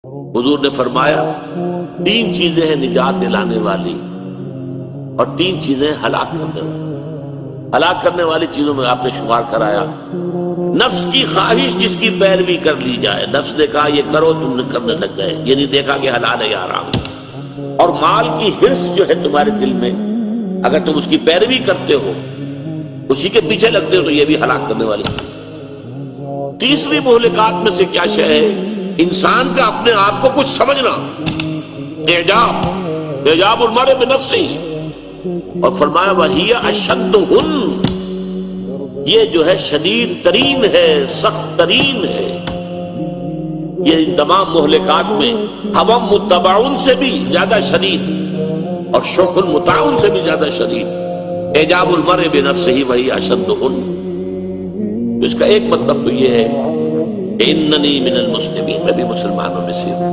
حضور نے فرمایا 3 چیزیں ہیں نجات دلانے والی اور 3 چیزیں ہلاک کرنے والی۔ ہلاک کرنے والی چیزوں میں آپ نے شمار کرایا نفس کی خواہش جس کی پیروی کر لی جائے، نفس نے کہا یہ کرو تم نے کرنے لگ گئے، یہ نہیں دیکھا کہ حلال ہے یا حرام ہے۔ اور مال کی حرص جو ہے تمہارے دل میں، اگر تم اس کی پیروی کرتے ہو، اسی کے پیچھے لگتے ہو، تو یہ بھی ہلاک کرنے والی۔ تیسری مہلکات میں سے کیا شے ہے؟ انسان کا اپنے آپ کو کچھ سمجھنا، اعجاب المرء بنفسہ، اور فرمایا وَهِيَ أَشَدُّهُنَّ، یہ جو ہے شدید ترین ہے، سخت ترین ہے۔ یہ ان تمام مہلکات میں ہوا متبعون سے بھی زیادہ شدید اور شوق المتعون سے بھی زیادہ شدید، اعجاب المرء بنفسہ وَهِيَ أَشَدُّهُنَّ۔ اس کا ایک مطلب تو یہ ہے کہ اننی من المسلمین، میں بھی مسلمانوں میں سے ہوں۔